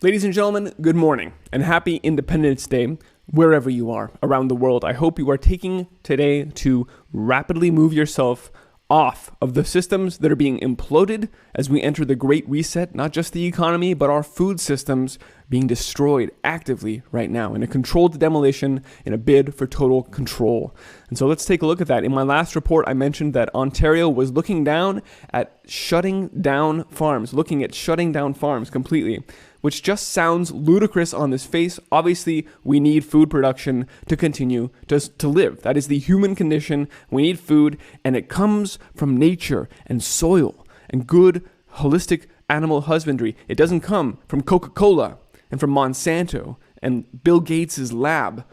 Ladies and gentlemen, good morning and happy Independence Day wherever you are around the world. I hope you are taking today to rapidly move yourself off of the systems that are being imploded as we enter the Great Reset, not just the economy, but our food systems being destroyed actively right now in a controlled demolition in a bid for total control. And so let's take a look at that. In my last report, I mentioned that Ontario was looking at shutting down farms completely, which just sounds ludicrous on this face. Obviously, we need food production to continue to live. That is the human condition. We need food, and it comes from nature and soil and good, holistic animal husbandry. It doesn't come from Coca-Cola and from Monsanto and Bill Gates' lab.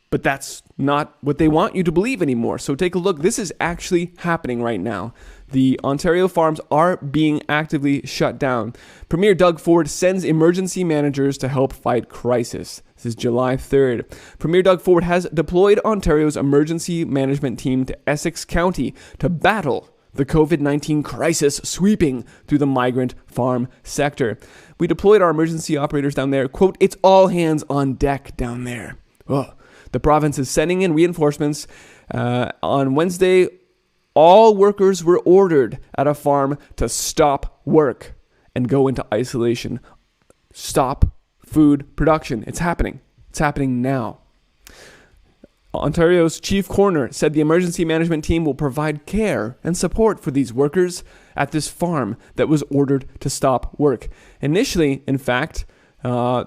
But that's not what they want you to believe anymore. So take a look. This is actually happening right now. The Ontario farms are being actively shut down. Premier Doug Ford sends emergency managers to help fight crisis. This is July 3rd. Premier Doug Ford has deployed Ontario's emergency management team to Essex County to battle the COVID-19 crisis sweeping through the migrant farm sector. We deployed our emergency operators down there. Quote, "It's all hands on deck down there." Oh. The province is sending in reinforcements. On Wednesday, all workers were ordered at a farm to stop work and go into isolation. Stop food production. It's happening. It's happening now. Ontario's chief coroner said the emergency management team will provide care and support for these workers at this farm that was ordered to stop work. Initially, in fact,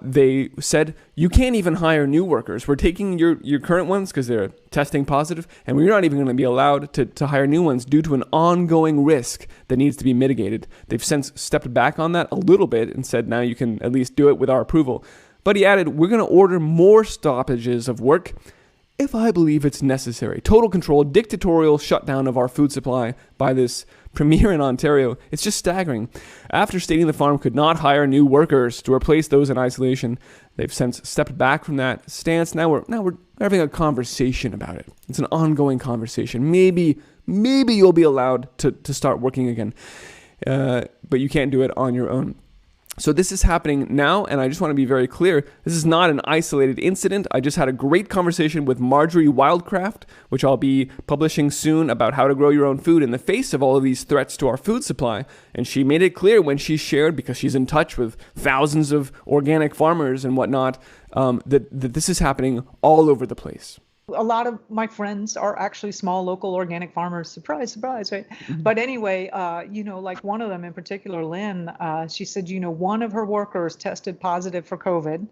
they said, you can't even hire new workers. We're taking your current ones because they're testing positive, and we're not even going to be allowed to hire new ones due to an ongoing risk that needs to be mitigated. They've since stepped back on that a little bit and said, now you can at least do it with our approval. But he added, we're going to order more stoppages of work if I believe it's necessary. Total control, dictatorial shutdown of our food supply by this premier in Ontario. It's just staggering. After stating the farm could not hire new workers to replace those in isolation, they've since stepped back from that stance. Now we're having a conversation about it. It's an ongoing conversation. Maybe you'll be allowed to start working again, but you can't do it on your own. So this is happening now, and I just want to be very clear. This is not an isolated incident. I just had a great conversation with Marjorie Wildcraft, which I'll be publishing soon, about how to grow your own food in the face of all of these threats to our food supply. And she made it clear when she shared, because she's in touch with thousands of organic farmers and whatnot, that this is happening all over the place. A lot of my friends are actually small local organic farmers. Surprise, surprise, right? Mm-hmm. But anyway, like one of them in particular, Lynn, she said, one of her workers tested positive for COVID,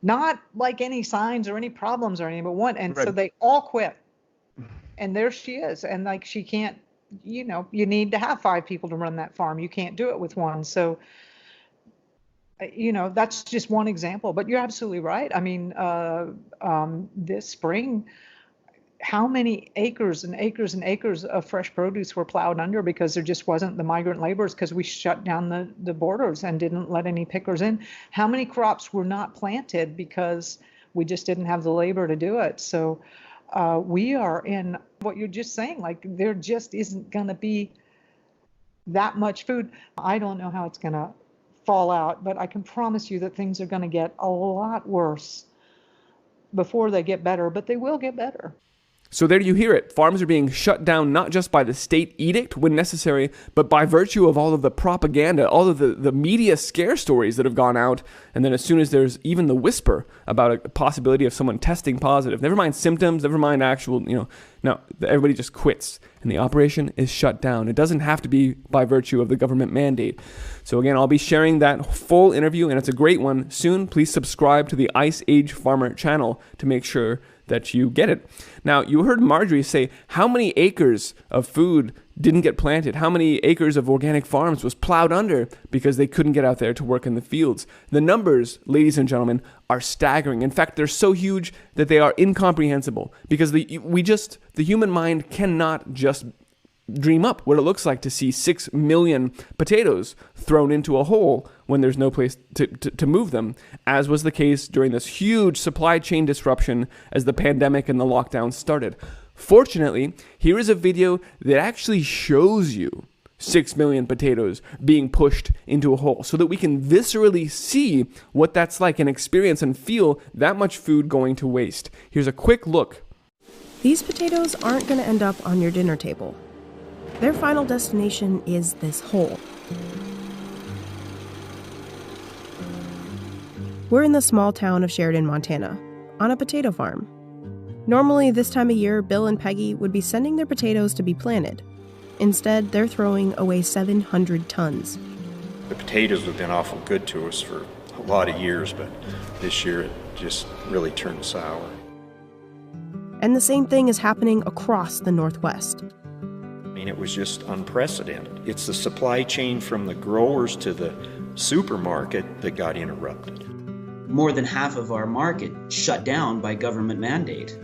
not like any signs or any problems or anything, but one. And right. So they all quit. And there she is. And like, she can't, you need to have 5 people to run that farm. You can't do it with one. So, that's just one example, but you're absolutely right. I mean, this spring, how many acres and acres and acres of fresh produce were plowed under because there just wasn't the migrant laborers because we shut down the borders and didn't let any pickers in. How many crops were not planted because we just didn't have the labor to do it? So we are in what you're just saying, like there just isn't going to be that much food. I don't know how it's going to fall out, but I can promise you that things are going to get a lot worse before they get better, but they will get better. So there you hear it. Farms are being shut down not just by the state edict when necessary, but by virtue of all of the propaganda, all of the media scare stories that have gone out. And then as soon as there's even the whisper about a possibility of someone testing positive, never mind symptoms, never mind actual, no, everybody just quits. And the operation is shut down. It doesn't have to be by virtue of the government mandate. So again, I'll be sharing that full interview, and it's a great one. Soon, please subscribe to the Ice Age Farmer channel to make sure that you get it. Now, you heard Marjorie say how many acres of food didn't get planted, how many acres of organic farms was plowed under because they couldn't get out there to work in the fields. The numbers, ladies and gentlemen, are staggering. In fact, they're so huge that they are incomprehensible because the human mind cannot just dream up what it looks like to see 6 million potatoes thrown into a hole when there's no place to move them, as was the case during this huge supply chain disruption as the pandemic and the lockdown started. Fortunately, here is a video that actually shows you 6 million potatoes being pushed into a hole so that we can viscerally see what that's like and experience and feel that much food going to waste. Here's a quick look. These potatoes aren't going to end up on your dinner table. Their final destination is this hole. We're in the small town of Sheridan, Montana, on a potato farm. Normally, this time of year, Bill and Peggy would be sending their potatoes to be planted. Instead, they're throwing away 700 tons. The potatoes have been awful good to us for a lot of years, but this year it just really turned sour. And the same thing is happening across the Northwest. I mean, it was just unprecedented. It's the supply chain from the growers to the supermarket that got interrupted. More than half of our market shut down by government mandate.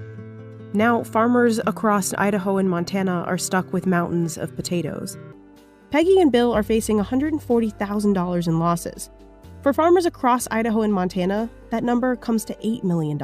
Now, farmers across Idaho and Montana are stuck with mountains of potatoes. Peggy and Bill are facing $140,000 in losses. For farmers across Idaho and Montana, that number comes to $8 million.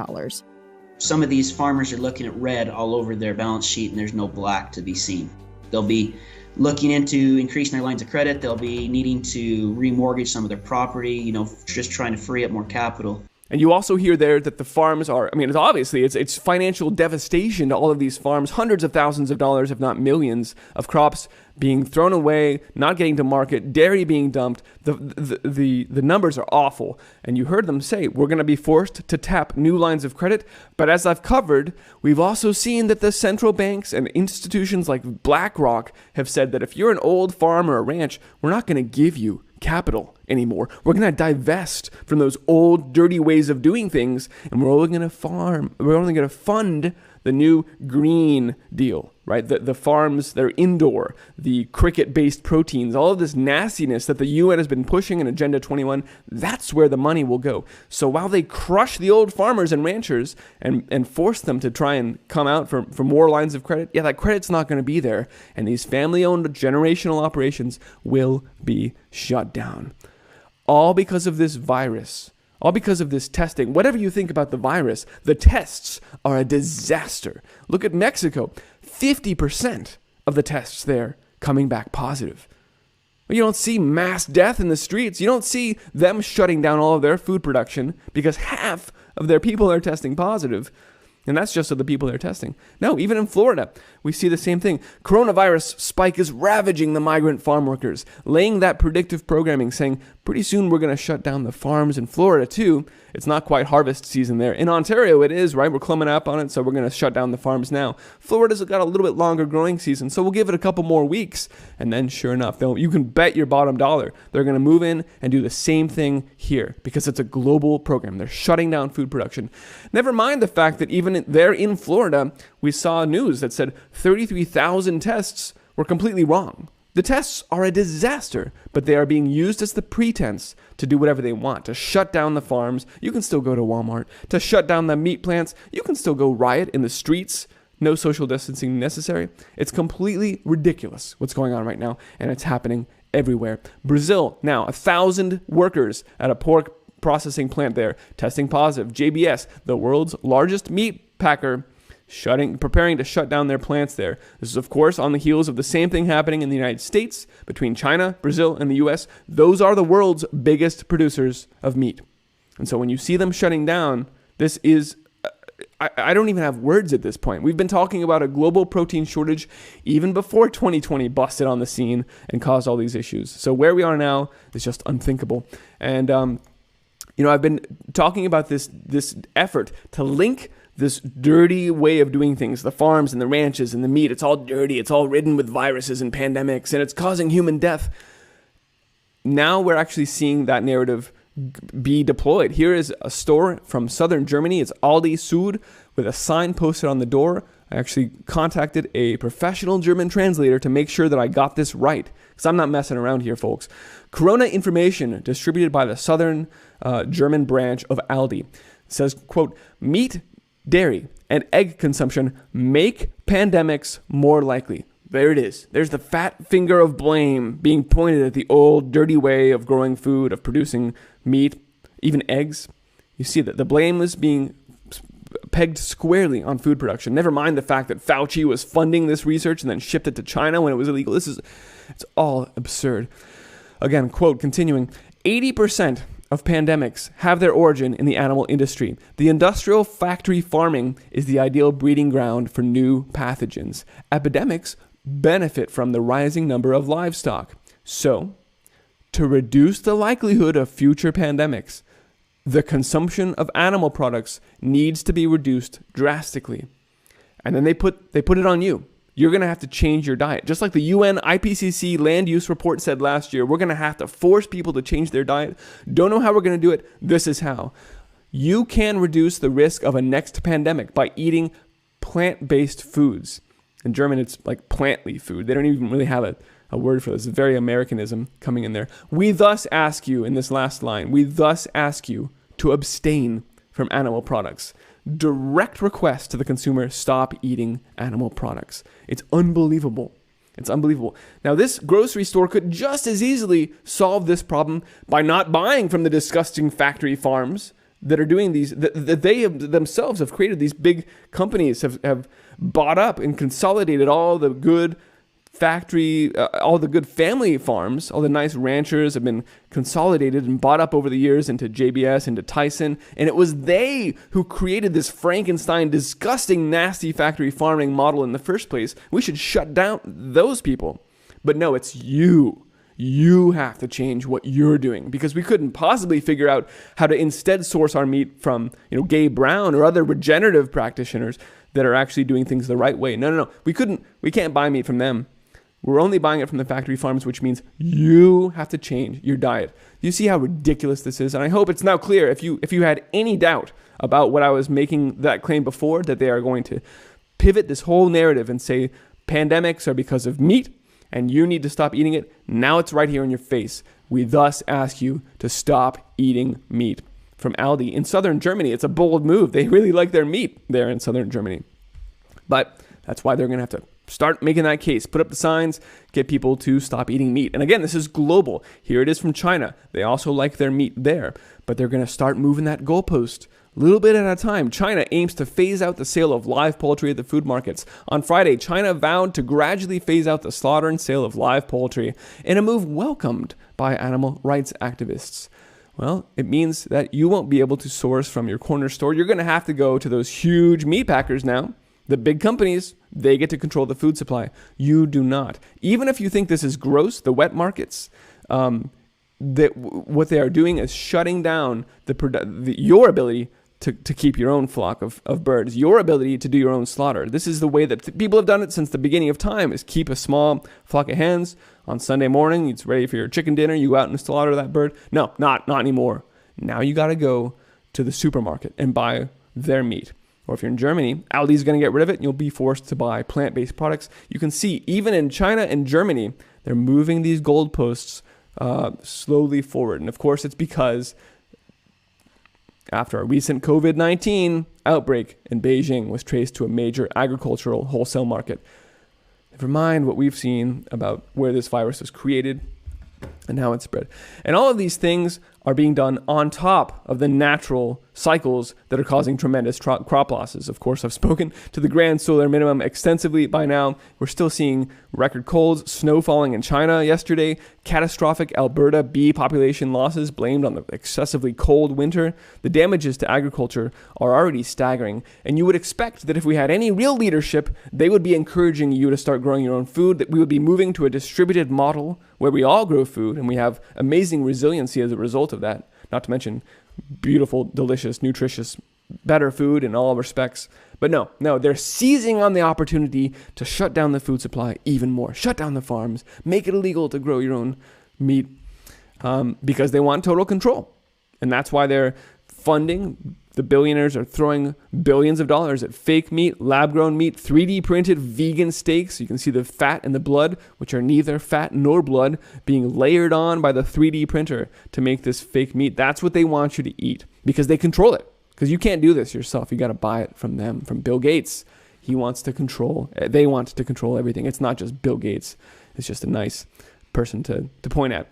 Some of these farmers are looking at red all over their balance sheet and there's no black to be seen. They'll be looking into increasing their lines of credit. They'll be needing to remortgage some of their property, just trying to free up more capital. And you also hear there that the farms are, it's financial devastation to all of these farms, hundreds of thousands of dollars, if not millions, of crops being thrown away, not getting to market, dairy being dumped. The numbers are awful. And you heard them say, we're going to be forced to tap new lines of credit. But as I've covered, we've also seen that the central banks and institutions like BlackRock have said that if you're an old farm or a ranch, we're not going to give you capital anymore. We're going to divest from those old, dirty ways of doing things, and we're only going to fund the new Green Deal, right? The farms that are indoor, the cricket-based proteins, all of this nastiness that the UN has been pushing in Agenda 21, that's where the money will go. So while they crush the old farmers and ranchers and force them to try and come out for more lines of credit, that credit's not going to be there, and these family-owned generational operations will be shut down. All because of this virus. All because of this testing. Whatever you think about the virus, the tests are a disaster. Look at Mexico. 50% of the tests there coming back positive. You don't see mass death in the streets. You don't see them shutting down all of their food production because half of their people are testing positive. And that's just of the people they're testing. No, even in Florida, we see the same thing. Coronavirus spike is ravaging the migrant farm workers, laying that predictive programming, saying pretty soon we're going to shut down the farms in Florida too. It's not quite harvest season there. In Ontario it is, right? We're climbing up on it, so we're going to shut down the farms now. Florida's got a little bit longer growing season, so we'll give it a couple more weeks. And then sure enough, you can bet your bottom dollar they're going to move in and do the same thing here because it's a global program. They're shutting down food production. Never mind the fact that even there in Florida, we saw news that said 33,000 tests were completely wrong. The tests are a disaster, but they are being used as the pretense to do whatever they want, to shut down the farms. You can still go to Walmart. To shut down the meat plants. You can still go riot in the streets. No social distancing necessary. It's completely ridiculous what's going on right now, and it's happening everywhere. Brazil, now 1,000 workers at a pork processing plant there testing positive. JBS, the world's largest meat packer, preparing to shut down their plants there. This is, of course, on the heels of the same thing happening in the United States between China, Brazil, and the U.S. Those are the world's biggest producers of meat. And so when you see them shutting down, this is, I don't even have words at this point. We've been talking about a global protein shortage even before 2020 busted on the scene and caused all these issues. So where we are now is just unthinkable. And, I've been talking about this effort to link this dirty way of doing things, the farms and the ranches and the meat, it's all dirty, it's all ridden with viruses and pandemics, and it's causing human death. Now we're actually seeing that narrative be deployed. Here is a store from southern Germany. It's Aldi Süd with a sign posted on the door. I actually contacted a professional German translator to make sure that I got this right, because I'm not messing around here, folks. Corona information distributed by the southern German branch of Aldi says, quote, meat, dairy, and egg consumption make pandemics more likely. There it is. There's the fat finger of blame being pointed at the old, dirty way of growing food, of producing meat, even eggs. You see that the blame is being pegged squarely on food production. Never mind the fact that Fauci was funding this research and then shipped it to China when it was illegal. It's all absurd. Again, quote, continuing, 80% of pandemics have their origin in the animal industry. The industrial factory farming is the ideal breeding ground for new pathogens. Epidemics benefit from the rising number of livestock. So, to reduce the likelihood of future pandemics, the consumption of animal products needs to be reduced drastically. And then they put it on you. You're going to have to change your diet. Just like the UN IPCC land use report said last year, we're going to have to force people to change their diet. Don't know how we're going to do it. This is how. You can reduce the risk of a next pandemic by eating plant-based foods. In German, it's like plant-y food. They don't even really have a word for this. It's very Americanism coming in there. We thus ask you, in this last line, we thus ask you to abstain from animal products. Direct request to the consumer, stop eating animal products. It's unbelievable. It's unbelievable. Now, this grocery store could just as easily solve this problem by not buying from the disgusting factory farms that are doing these, that they themselves have created. These big companies have bought up and consolidated all the good all the good family farms, all the nice ranchers have been consolidated and bought up over the years into JBS, into Tyson. And it was they who created this Frankenstein, disgusting, nasty factory farming model in the first place. We should shut down those people. But no, it's you. You have to change what you're doing, because we couldn't possibly figure out how to instead source our meat from, Gabe Brown or other regenerative practitioners that are actually doing things the right way. No. We can't buy meat from them. We're only buying it from the factory farms, which means you have to change your diet. You see how ridiculous this is? And I hope it's now clear, if you had any doubt about what I was making that claim before, that they are going to pivot this whole narrative and say pandemics are because of meat and you need to stop eating it. Now it's right here in your face. We thus ask you to stop eating meat. From Aldi in southern Germany, it's a bold move. They really like their meat there in southern Germany. But that's why they're going to have to start making that case, put up the signs, get people to stop eating meat. And again, this is global. Here it is from China. They also like their meat there, but they're going to start moving that goalpost a little bit at a time. China aims to phase out the sale of live poultry at the food markets. On Friday, China vowed to gradually phase out the slaughter and sale of live poultry in a move welcomed by animal rights activists. Well, it means that you won't be able to source from your corner store. You're going to have to go to those huge meat packers now. The big companies, they get to control the food supply. You do not. Even if you think this is gross, the wet markets, what they are doing is shutting down your ability to keep your own flock of birds, your ability to do your own slaughter. This is the way that people have done it since the beginning of time, is keep a small flock of hens. On Sunday morning, it's ready for your chicken dinner. You go out and slaughter that bird. No, not anymore. Now you got to go to the supermarket and buy their meat. Or if you're in Germany, Aldi's going to get rid of it and you'll be forced to buy plant-based products. You can see, even in China and Germany, they're moving these goalposts slowly forward. And of course, it's because after a recent COVID-19 outbreak in Beijing was traced to a major agricultural wholesale market. Never mind what we've seen about where this virus was created and how it spread. And all of these things are being done on top of the natural cycles that are causing tremendous crop losses. Of course, I've spoken to the grand solar minimum extensively by now. We're still seeing record colds, snow falling in China yesterday, catastrophic Alberta bee population losses blamed on the excessively cold winter. The damages to agriculture are already staggering, and you would expect that if we had any real leadership, they would be encouraging you to start growing your own food, that we would be moving to a distributed model where we all grow food and we have amazing resiliency as a result of that, not to mention beautiful, delicious, nutritious, better food in all respects. But no, they're seizing on the opportunity to shut down the food supply even more, shut down the farms, make it illegal to grow your own meat, because they want total control. And that's why they're funding, the billionaires are throwing billions of dollars at fake meat, lab-grown meat, 3D printed vegan steaks. You can see the fat and the blood, which are neither fat nor blood, being layered on by the 3D printer to make this fake meat. That's what they want you to eat, because they control it. Because you can't do this yourself. You got to buy it from them, from Bill Gates. They want to control everything. It's not just Bill Gates. It's just a nice person to point at.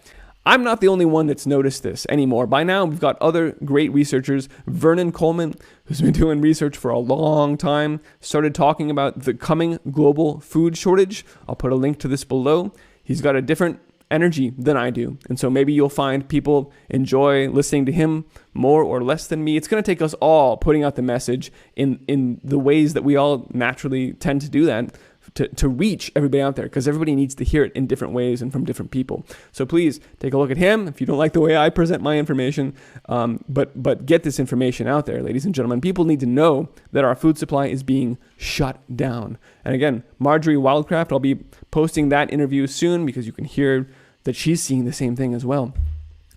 I'm not the only one that's noticed this anymore. By now, we've got other great researchers. Vernon Coleman, who's been doing research for a long time, started talking about the coming global food shortage. I'll put a link to this below. He's got a different energy than I do. And so maybe you'll find people enjoy listening to him more or less than me. It's going to take us all putting out the message in the ways that we all naturally tend to do that, to reach everybody out there, because everybody needs to hear it in different ways and from different people. So please take a look at him if you don't like the way I present my information, but get this information out there, ladies and gentlemen. People need to know that our food supply is being shut down. And again, Marjorie Wildcraft, I'll be posting that interview soon because you can hear that she's seeing the same thing as well.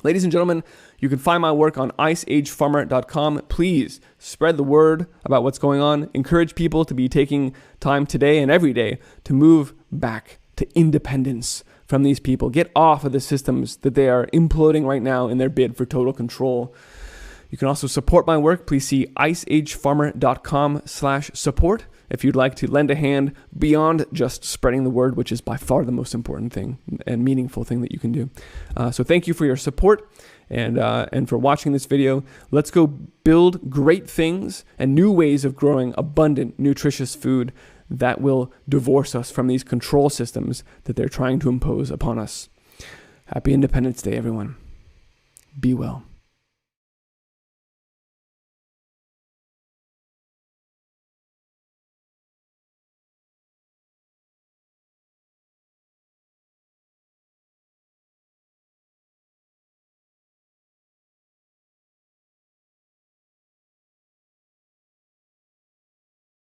Ladies and gentlemen, you can find my work on iceagefarmer.com. Please spread the word about what's going on. Encourage people to be taking time today and every day to move back to independence from these people. Get off of the systems that they are imploding right now in their bid for total control. You can also support my work. Please see iceagefarmer.com/support if you'd like to lend a hand beyond just spreading the word, which is by far the most important thing and meaningful thing that you can do. So thank you for your support and for watching this video. Let's go build great things and new ways of growing abundant, nutritious food that will divorce us from these control systems that they're trying to impose upon us. Happy Independence Day, everyone. Be well.